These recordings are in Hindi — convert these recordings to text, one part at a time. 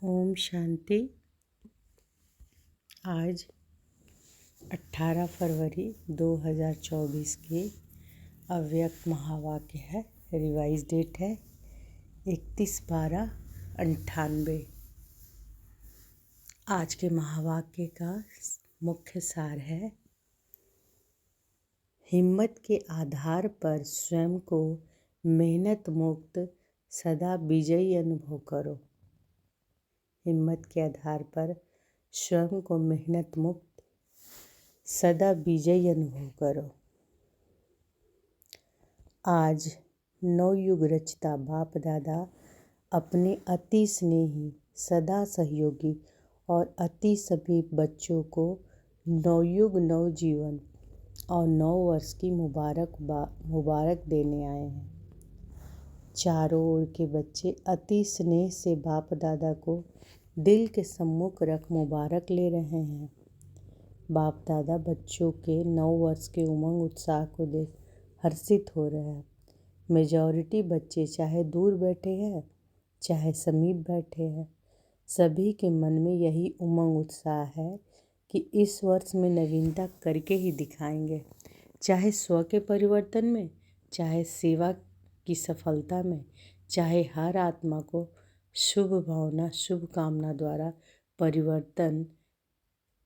ओम शांति। आज 18 फरवरी 2024 के अव्यक्त महावाक्य है। रिवाइज डेट है 31/12/98। आज के महावाक्य का मुख्य सार है, हिम्मत के आधार पर स्वयं को मेहनत मुक्त सदा विजयी अनुभव करो। हिम्मत के आधार पर स्वयं को मेहनत मुक्त सदा विजयी अनुभव करो। आज नवयुग रचता बाप दादा अपने अति स्नेही, सदा सहयोगी और अति समीप बच्चों को नवयुग नव जीवन और 9 वर्ष की मुबारक देने आए हैं। चारों ओर के बच्चे अति स्नेह से बाप दादा को दिल के सम्मुख रख मुबारक ले रहे हैं। बाप दादा बच्चों के 9 वर्ष के उमंग उत्साह को देख हर्षित हो रहे हैं। मेजॉरिटी बच्चे चाहे दूर बैठे हैं चाहे समीप बैठे हैं, सभी के मन में यही उमंग उत्साह है कि इस वर्ष में नवीनता करके ही दिखाएंगे, चाहे स्व के परिवर्तन में, चाहे सेवा की सफलता में, चाहे हर आत्मा को शुभ भावना शुभ कामना द्वारा परिवर्तन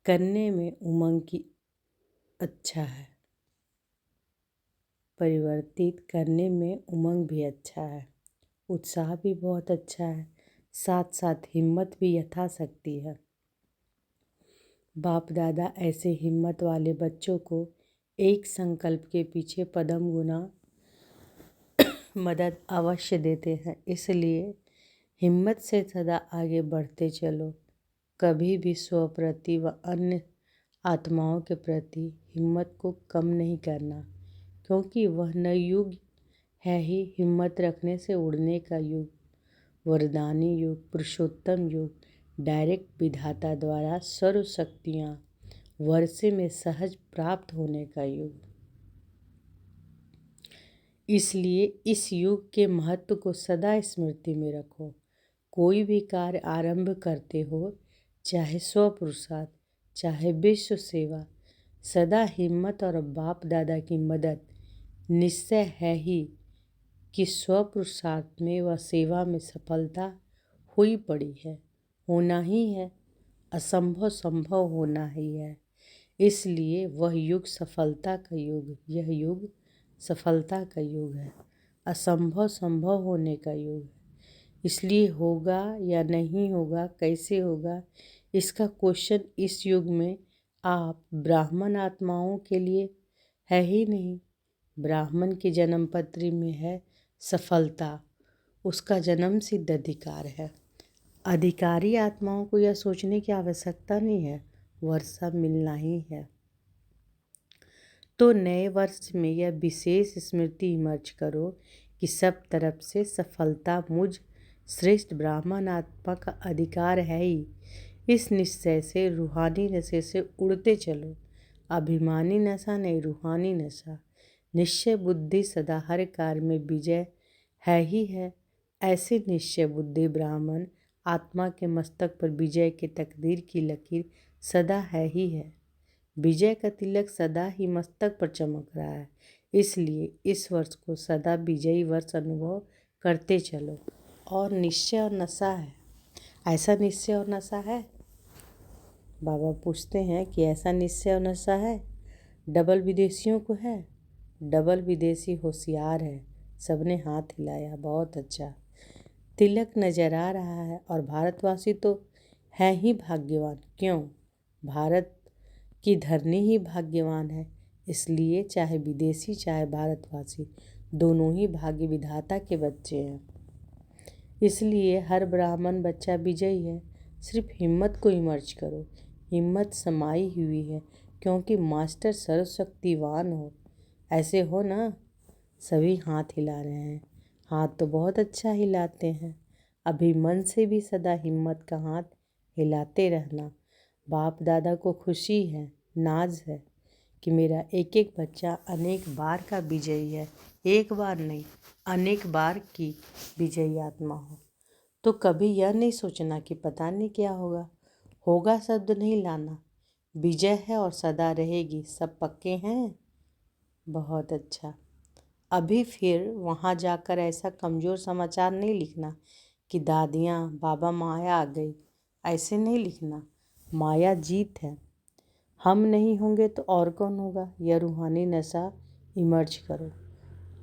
करने में उमंग की अच्छा है। परिवर्तित करने में उमंग भी अच्छा है, उत्साह भी बहुत अच्छा है, साथ साथ हिम्मत भी यथाशक्ति है। बाप दादा ऐसे हिम्मत वाले बच्चों को एक संकल्प के पीछे पदम गुना मदद अवश्य देते हैं। इसलिए हिम्मत से सदा आगे बढ़ते चलो। कभी भी स्व प्रति व अन्य आत्माओं के प्रति हिम्मत को कम नहीं करना, क्योंकि वह नव युग है ही हिम्मत रखने से उड़ने का युग, वरदानी युग, पुरुषोत्तम युग, डायरेक्ट विधाता द्वारा सर्व शक्तियाँ वर्षे में सहज प्राप्त होने का युग। इसलिए इस युग के महत्व को सदा स्मृति में रखो। कोई भी कार्य आरंभ करते हो, चाहे स्व पुरुषार्थ चाहे विश्व सेवा, सदा हिम्मत और बाप दादा की मदद निश्चय है ही कि स्व पुरुषार्थ में व सेवा में सफलता हुई पड़ी है, होना ही है, असंभव संभव होना ही है। इसलिए वह युग सफलता का युग, यह युग सफलता का युग है, असंभव संभव होने का युग है। इसलिए होगा या नहीं होगा, कैसे होगा, इसका क्वेश्चन इस युग में आप ब्राह्मण आत्माओं के लिए है ही नहीं। ब्राह्मण की जन्म पत्री में है सफलता, उसका जन्म सिद्ध अधिकार है। अधिकारी आत्माओं को यह सोचने की आवश्यकता नहीं है, वर्षा मिलना ही है। तो नए वर्ष में यह विशेष स्मृति इमर्ज करो कि सब तरफ से सफलता मुझ श्रेष्ठ ब्राह्मण आत्मा का अधिकार है ही। इस निश्चय से रूहानी नशे से उड़ते चलो। अभिमानी नशा नहीं, रूहानी नशा। निश्चय बुद्धि सदा हर कार्य में विजय है ही है। ऐसे निश्चय बुद्धि ब्राह्मण आत्मा के मस्तक पर विजय के तकदीर की लकीर सदा है ही है। विजय का तिलक सदा ही मस्तक पर चमक रहा है। इसलिए इस वर्ष को सदा विजयी वर्ष अनुभव करते चलो। और निश्चय और नशा है, ऐसा निश्चय और नशा है? बाबा पूछते हैं कि ऐसा निश्चय और नशा है? डबल विदेशियों को है? डबल विदेशी होशियार है। सबने हाथ हिलाया, बहुत अच्छा। तिलक नजर आ रहा है और भारतवासी तो है ही भाग्यवान। क्यों? भारत की धरनी ही भाग्यवान है। इसलिए चाहे विदेशी चाहे भारतवासी, दोनों ही भाग्य विधाता के बच्चे हैं। इसलिए हर ब्राह्मण बच्चा विजयी है। सिर्फ हिम्मत को इमर्ज करो। हिम्मत समाई हुई है, क्योंकि मास्टर सर्वशक्तिवान हो। ऐसे हो ना? सभी हाथ हिला रहे हैं। हाथ तो बहुत अच्छा हिलाते हैं। अभी मन से भी सदा हिम्मत का हाथ हिलाते रहना। बाप दादा को खुशी है, नाज है कि मेरा एक एक बच्चा अनेक बार का विजयी है। एक बार नहीं, अनेक बार की विजयी आत्मा हो। तो कभी यह नहीं सोचना कि पता नहीं क्या होगा। होगा शब्द नहीं लाना, विजय है और सदा रहेगी, सब पक्के हैं। बहुत अच्छा। अभी फिर वहाँ जाकर ऐसा कमज़ोर समाचार नहीं लिखना कि दादियाँ बाबा माया आ गई, ऐसे नहीं लिखना। माया जीत है। हम नहीं होंगे तो और कौन होगा। यह रूहानी नशा इमर्ज करो।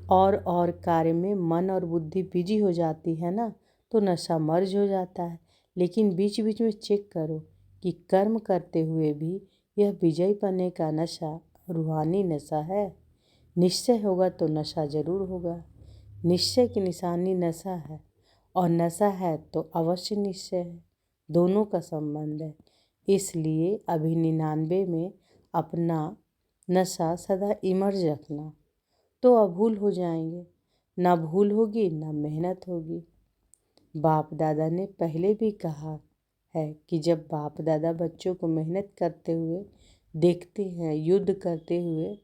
और कार्य में मन और बुद्धि बिजी हो जाती है ना, तो नशा मर्ज हो जाता है। लेकिन बीच बीच में चेक करो कि कर्म करते हुए भी यह विजयी पने का नशा रूहानी नशा है। निश्चय होगा तो नशा जरूर होगा। निश्चय की निशानी नशा है, और नशा है तो अवश्य निश्चय है। दोनों का संबंध है। इसलिए अभी 99 में अपना नशा सदा इमर्ज रखना, तो अभूल हो जाएंगे। ना भूल होगी ना मेहनत होगी। बाप दादा ने पहले भी कहा है कि जब बाप दादा बच्चों को मेहनत करते हुए देखते हैं, युद्ध करते हुए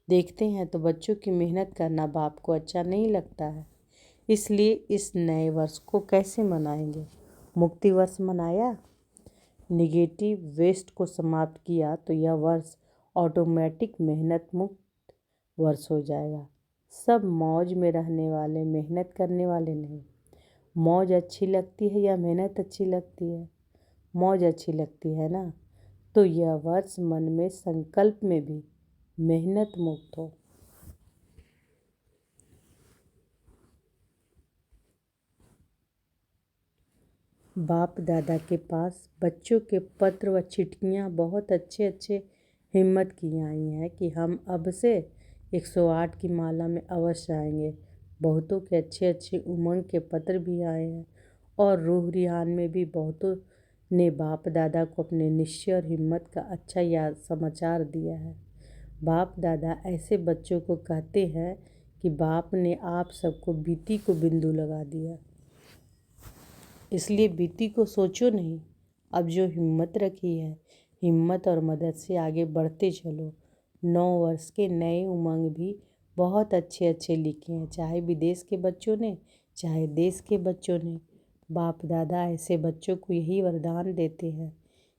देखते हैं, तो बच्चों की मेहनत करना बाप को अच्छा नहीं लगता है। इसलिए इस नए वर्ष को कैसे मनाएंगे। मुक्ति वर्ष मनाया, निगेटिव वेस्ट को समाप्त किया, तो यह वर्ष ऑटोमेटिक मेहनत मुक्त वर्ष हो जाएगा। सब मौज में रहने वाले, मेहनत करने वाले नहीं। मौज अच्छी लगती है या मेहनत अच्छी लगती है। मौज अच्छी लगती है ना, तो यह वर्ष मन में संकल्प में भी मेहनत मुक्त हो। बाप दादा के पास बच्चों के पत्र व चिट्ठियाँ बहुत अच्छे अच्छे हिम्मत की आई हैं कि हम अब से 108 की माला में अवश्य आएंगे। बहुतों के अच्छे अच्छे उमंग के पत्र भी आए हैं, और रूह रिहान में भी बहुतों ने बाप दादा को अपने निश्चय और हिम्मत का अच्छा याद समाचार दिया है। बाप दादा ऐसे बच्चों को कहते हैं कि बाप ने आप सबको बीती को बिंदु लगा दिया। इसलिए बीती को सोचो नहीं, अब जो हिम्मत रखी है, हिम्मत और मदद से आगे बढ़ते चलो। 9 वर्ष के नए उमंग भी बहुत अच्छे अच्छे लिखे हैं, चाहे विदेश के बच्चों ने, चाहे देश के बच्चों ने। बाप दादा ऐसे बच्चों को यही वरदान देते हैं,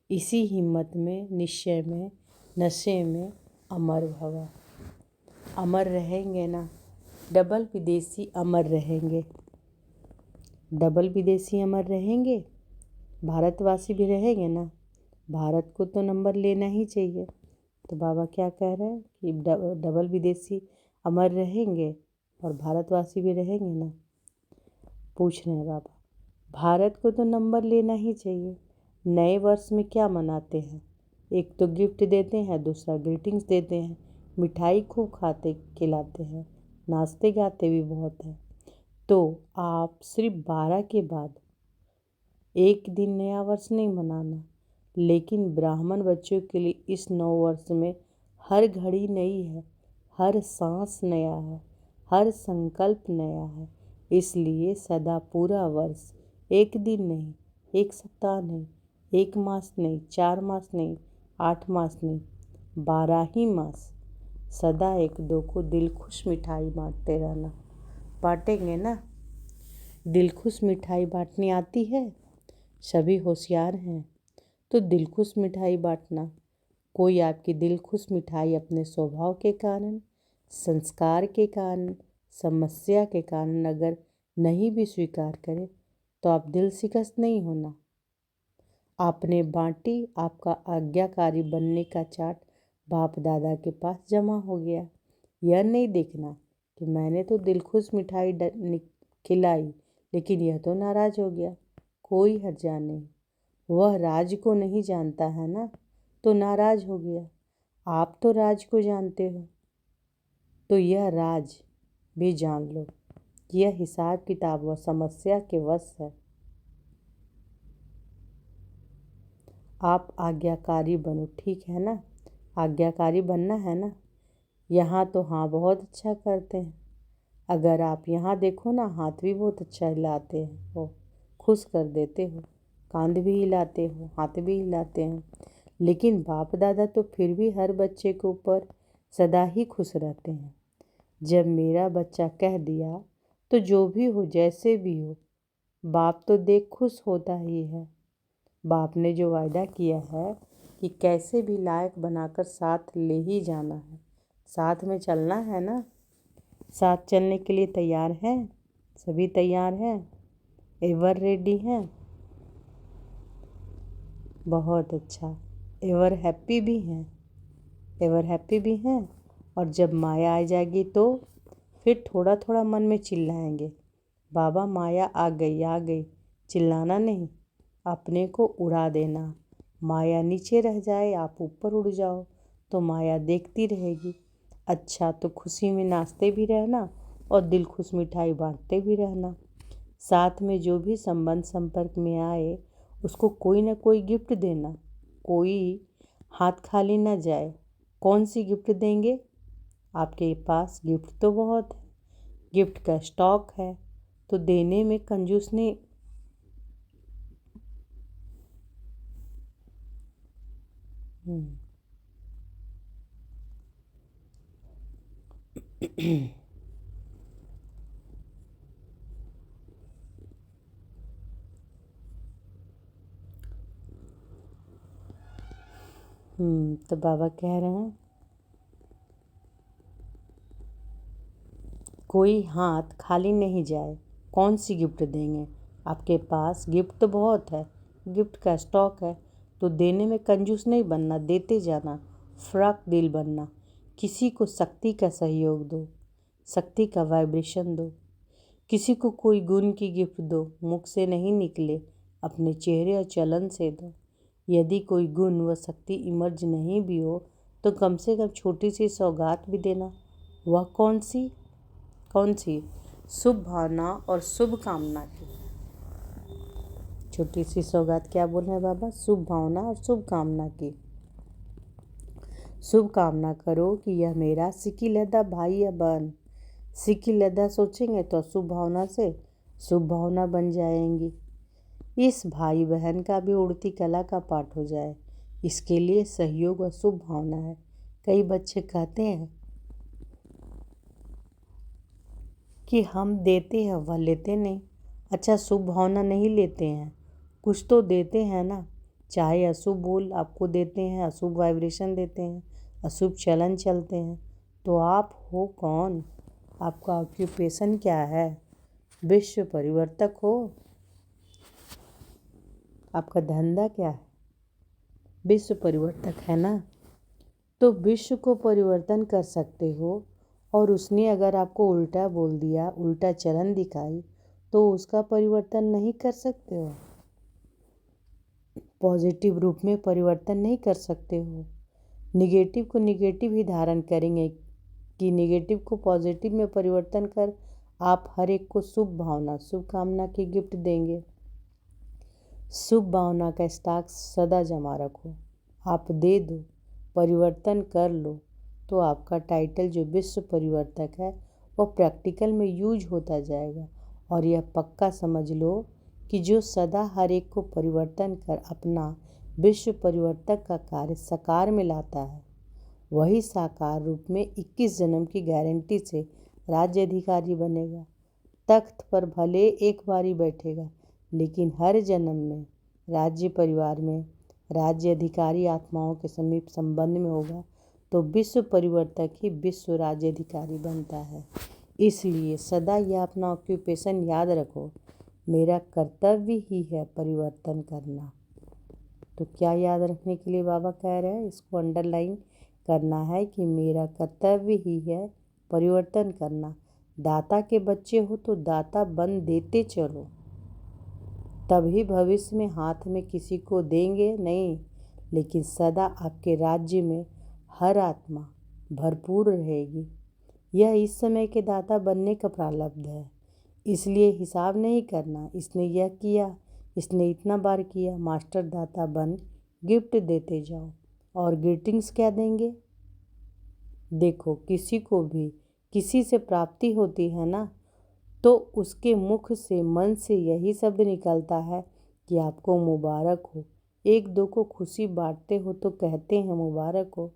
इसी हिम्मत में, निश्चय में, नशे में अमर भवा। अमर रहेंगे ना, डबल विदेशी अमर रहेंगे। डबल विदेशी अमर रहेंगे, भारतवासी भी रहेंगे ना। भारत को तो नंबर लेना ही चाहिए। तो बाबा क्या कह रहे हैं कि डबल विदेशी अमर रहेंगे और भारतवासी भी रहेंगे ना। पूछ रहे हैं बाबा, भारत को तो नंबर लेना ही चाहिए। नए वर्ष में क्या मनाते हैं, एक तो गिफ्ट देते हैं, दूसरा ग्रीटिंग्स देते हैं, मिठाई खूब खाते खिलाते हैं, नाचते गाते भी बहुत हैं। तो आप सिर्फ 12 के बाद एक दिन नया वर्ष नहीं मनाना, लेकिन ब्राह्मण बच्चों के लिए इस 9 वर्ष में हर घड़ी नई है, हर सांस नया है, हर संकल्प नया है। इसलिए सदा पूरा वर्ष, एक दिन नहीं, एक सप्ताह नहीं, एक मास नहीं, 4 मास नहीं, 8 मास नहीं, 12 ही मास सदा एक दो को दिल खुश मिठाई बांटते रहना। बांटेंगे ना। दिल खुश मिठाई बांटनी आती है, सभी होशियार हैं तो दिल खुश मिठाई बांटना। कोई आपकी दिल खुश मिठाई अपने स्वभाव के कारण, संस्कार के कारण, समस्या के कारण अगर नहीं भी स्वीकार करे, तो आप दिल शिकस्त नहीं होना। आपने बांटी, आपका आज्ञाकारी बनने का चार्ट बाप दादा के पास जमा हो गया। यह नहीं देखना कि मैंने तो दिल खुश मिठाई खिलाई, लेकिन यह तो नाराज हो गया। कोई हर्जा नहीं, वह राज को नहीं जानता है ना, तो नाराज हो गया। आप तो राज को जानते हो, तो यह राज भी जान लो। यह हिसाब किताब व समस्या के वश है। आप आज्ञाकारी बनो, ठीक है ना। आज्ञाकारी बनना है ना। यहाँ तो हाँ बहुत अच्छा करते हैं। अगर आप यहाँ देखो ना, हाथ भी बहुत अच्छा हिलाते हैं, वो खुश कर देते हो। कांध भी हिलाते हो, हाथ भी हिलाते हैं। लेकिन बाप दादा तो फिर भी हर बच्चे के ऊपर सदा ही खुश रहते हैं। जब मेरा बच्चा कह दिया, तो जो भी हो, जैसे भी हो, बाप तो देख खुश होता ही है। बाप ने जो वायदा किया है कि कैसे भी लायक बनाकर साथ ले ही जाना है, साथ में चलना है ना। साथ चलने के लिए तैयार हैं? सभी तैयार हैं? एवर रेडी हैं? बहुत अच्छा। एवर हैप्पी भी हैं? एवर हैप्पी भी हैं। और जब माया आ जाएगी तो फिर थोड़ा थोड़ा मन में चिल्लाएंगे, बाबा माया आ गई आ गई। चिल्लाना नहीं, अपने को उड़ा देना। माया नीचे रह जाए, आप ऊपर उड़ जाओ तो माया देखती रहेगी। अच्छा, तो खुशी में नाचते भी रहना और दिल खुश मिठाई बांटते भी रहना। साथ में जो भी संबंध संपर्क में आए उसको कोई ना कोई गिफ्ट देना। कोई हाथ खाली ना जाए। कौन सी गिफ्ट देंगे? आपके पास गिफ्ट तो बहुत है, गिफ्ट का स्टॉक है, तो देने में कंजूस नहीं। तो बाबा कह रहे हैं कोई हाथ खाली नहीं जाए। कौन सी गिफ्ट देंगे? आपके पास गिफ्ट तो बहुत है, गिफ्ट का स्टॉक है, तो देने में कंजूस नहीं बनना, देते जाना। फ्रॉक दिल बनना। किसी को शक्ति का सहयोग दो, शक्ति का वाइब्रेशन दो। किसी को कोई गुण की गिफ्ट दो, मुख से नहीं निकले, अपने चेहरे और चलन से दो। यदि कोई गुण व शक्ति इमर्ज नहीं भी हो तो कम से कम छोटी सी सौगात भी देना। वह कौन सी? शुभ भावना और शुभ कामना की। छोटी सी सौगात क्या बोल रहे हैं बाबा? शुभ भावना और शुभ कामना की। शुभ कामना करो कि यह मेरा सिकी लदा भाई या बहन। सिकी लदा सोचेंगे तो अशुभ भावना से शुभ भावना बन जाएंगी। इस भाई बहन का भी उड़ती कला का पाठ हो जाए, इसके लिए सहयोग और शुभ भावना है। कई बच्चे कहते हैं कि हम देते हैं वह लेते नहीं। अच्छा, शुभ भावना नहीं लेते हैं, कुछ तो देते हैं ना। चाहे अशुभ बोल आपको देते हैं, अशुभ वाइब्रेशन देते हैं, अशुभ चलन चलते हैं, तो आप हो कौन? आपका ऑक्यूपेशन क्या है? विश्व परिवर्तक हो? आपका धंधा क्या है? विश्व परिवर्तक है ना। तो विश्व को परिवर्तन कर सकते हो। और उसने अगर आपको उल्टा बोल दिया, उल्टा चलन दिखाई, तो उसका परिवर्तन नहीं कर सकते हो। पॉजिटिव रूप में परिवर्तन नहीं कर सकते हो। निगेटिव को निगेटिव ही धारण करेंगे कि निगेटिव को पॉजिटिव में परिवर्तन कर आप हर एक को शुभ भावना शुभ कामना की गिफ्ट देंगे। शुभ भावना का स्टॉक सदा जमा रखो। आप दे दो, परिवर्तन कर लो, तो आपका टाइटल जो विश्व परिवर्तक है वो प्रैक्टिकल में यूज होता जाएगा। और यह पक्का समझ लो कि जो सदा हर एक को परिवर्तन कर अपना विश्व परिवर्तक का कार्य साकार में लाता है, वही साकार रूप में 21 जन्म की गारंटी से राज्य अधिकारी बनेगा। तख्त पर भले एक बारी बैठेगा, लेकिन हर जन्म में राज्य परिवार में राज्य अधिकारी आत्माओं के समीप संबंध में होगा, तो विश्व परिवर्तक ही विश्व राज्य अधिकारी बनता है। इसलिए सदा यह अपना ऑक्यूपेशन याद रखो, मेरा कर्तव्य ही है परिवर्तन करना। तो क्या याद रखने के लिए बाबा कह रहे हैं? इसको अंडरलाइन करना है कि मेरा कर्तव्य ही है परिवर्तन करना। दाता के बच्चे हो तो दाता बन देते चलो, तभी भविष्य में हाथ में किसी को देंगे नहीं, लेकिन सदा आपके राज्य में हर आत्मा भरपूर रहेगी। यह इस समय के दाता बनने का प्रारब्ध है, इसलिए हिसाब नहीं करना, इसने यह किया, इसने इतना बार किया। मास्टर दाता बन गिफ्ट देते जाओ। और ग्रीटिंग्स क्या देंगे? देखो, किसी को भी किसी से प्राप्ति होती है ना, तो उसके मुख से मन से यही शब्द निकलता है कि आपको मुबारक हो। एक दो को खुशी बांटते हो तो कहते हैं मुबारक हो,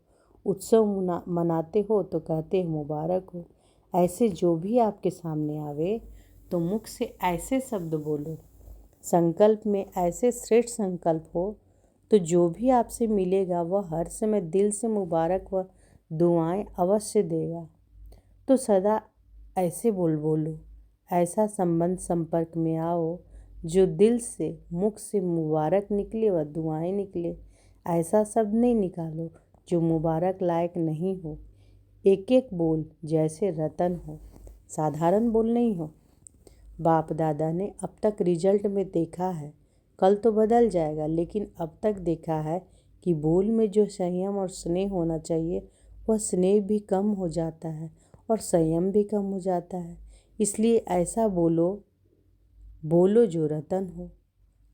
उत्सव मनाते हो तो कहते हैं मुबारक हो। ऐसे जो भी आपके सामने आवे तो मुख से ऐसे शब्द बोलो संकल्प में ऐसे श्रेष्ठ संकल्प हो तो जो भी आपसे मिलेगा वह हर समय दिल से मुबारक व दुआएं अवश्य देगा। तो सदा ऐसे बोलो, ऐसा संबंध संपर्क में आओ जो दिल से, मुख से मुबारक निकले व दुआएं निकले। ऐसा शब्द नहीं निकालो जो मुबारक लायक नहीं हो। एक एक बोल जैसे रतन हो, साधारण बोल नहीं हो। बाप दादा ने अब तक रिजल्ट में देखा है, कल तो बदल जाएगा, लेकिन अब तक देखा है कि बोल में जो संयम और स्नेह होना चाहिए वह स्नेह भी कम हो जाता है और संयम भी कम हो जाता है। इसलिए ऐसा बोलो जो रतन हो।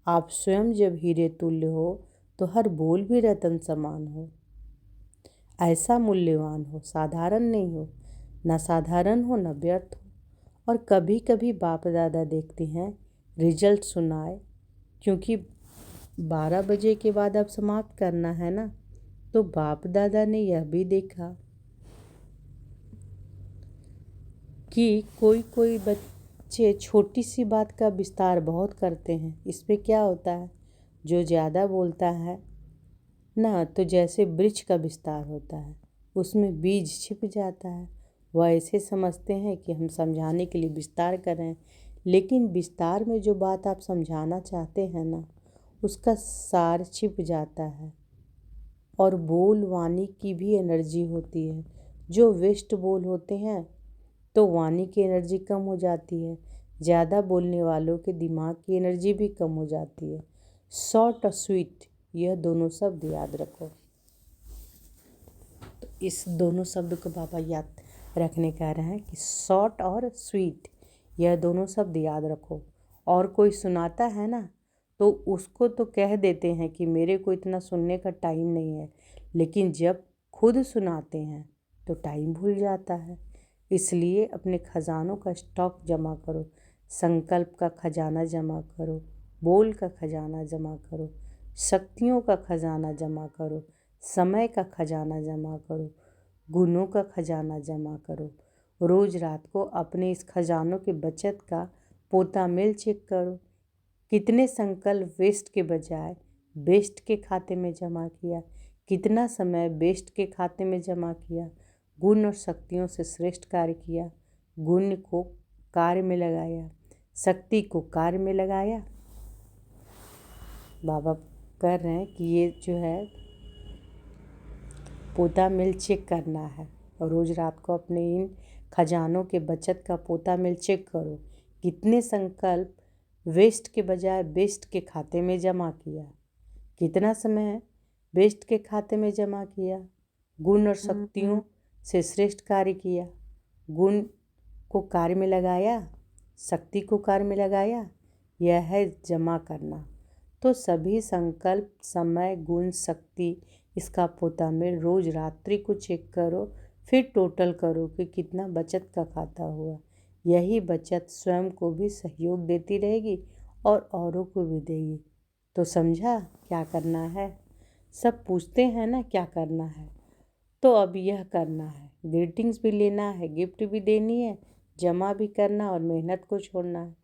आप स्वयं जब हीरे तुल्य हो तो हर बोल भी रतन समान हो। ऐसा मूल्यवान हो, साधारण नहीं हो, न साधारण हो न व्यर्थ हो। और कभी कभी बाप दादा देखते हैं रिजल्ट सुनाए, क्योंकि 12 बजे के बाद अब समाप्त करना है ना। तो बाप दादा ने यह भी देखा कि कोई कोई बच्चे छोटी सी बात का विस्तार बहुत करते हैं। इसमें क्या होता है, जो ज़्यादा बोलता है ना, तो जैसे वृक्ष का विस्तार होता है, उसमें बीज छिप जाता है। वह ऐसे समझते हैं कि हम समझाने के लिए विस्तार कर रहे हैं, लेकिन विस्तार में जो बात आप समझाना चाहते हैं ना, उसका सार छिप जाता है। और बोल वाणी की भी एनर्जी होती है। जो वेस्ट बोल होते हैं तो वाणी की एनर्जी कम हो जाती है। ज़्यादा बोलने वालों के दिमाग की एनर्जी भी कम हो जाती है। शॉर्ट और स्वीट, यह दोनों शब्द याद रखो। तो इस दोनों शब्द को बाबा याद रखने कह रहे हैं कि शॉर्ट और स्वीट, यह दोनों शब्द याद रखो। और कोई सुनाता है ना, तो उसको तो कह देते हैं कि मेरे को इतना सुनने का टाइम नहीं है, लेकिन जब खुद सुनाते हैं तो टाइम भूल जाता है। इसलिए अपने खजानों का स्टॉक जमा करो। संकल्प का खजाना जमा करो, बोल का खजाना जमा करो, शक्तियों का खजाना जमा करो, समय का खजाना जमा करो, गुणों का खजाना जमा करो। रोज़ रात को अपने इस खजानों के बचत का पोता मेल चेक करो। कितने संकल्प वेस्ट के बजाय बेस्ट के खाते में जमा किया, कितना समय बेस्ट के खाते में जमा किया, गुण और शक्तियों से श्रेष्ठ कार्य किया, गुण को कार्य में लगाया, शक्ति को कार्य में लगाया। बाबा कह रहे हैं कि ये जो है पोता मिल चेक करना है, और रोज़ रात को अपने इन खजानों के बचत का पोता मिल चेक करो। कितने संकल्प वेस्ट के बजाय बेस्ट के खाते में जमा किया, कितना समय बेस्ट के खाते में जमा किया, गुण और शक्तियों से श्रेष्ठ कार्य किया, गुण को कार्य में लगाया, शक्ति को कार्य में लगाया। यह है जमा करना। तो सभी संकल्प, समय, गुण, शक्ति, इसका पोता में रोज रात्रि को चेक करो, फिर टोटल करो कि कितना बचत का खाता हुआ। यही बचत स्वयं को भी सहयोग देती रहेगी और औरों को भी देगी। तो समझा क्या करना है? सब पूछते हैं ना क्या करना है, तो अब यह करना है। ग्रीटिंग्स भी लेना है, गिफ्ट भी देनी है, जमा भी करना और मेहनत को छोड़ना है।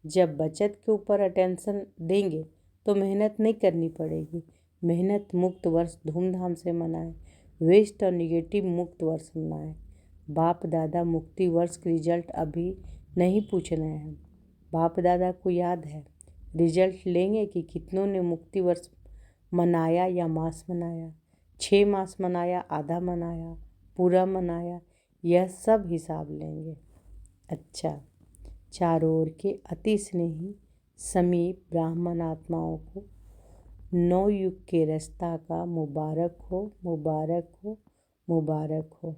जब बचत के ऊपर अटेंशन देंगे तो मेहनत नहीं करनी पड़ेगी। मेहनत मुक्त वर्ष धूमधाम से मनाएं, वेस्ट और निगेटिव मुक्त वर्ष मनाएं। बाप दादा मुक्ति वर्ष के रिजल्ट अभी नहीं पूछ रहे हैं। बाप दादा को याद है, रिजल्ट लेंगे कि कितनों ने मुक्ति वर्ष मनाया या मास मनाया, 6 मास मनाया, आधा मनाया, पूरा मनाया, यह सब हिसाब लेंगे। अच्छा, चारों ओर के अति स्नेही समीप ब्राह्मण आत्माओं को नौ युग के रास्ता का मुबारक हो, मुबारक हो, मुबारक हो।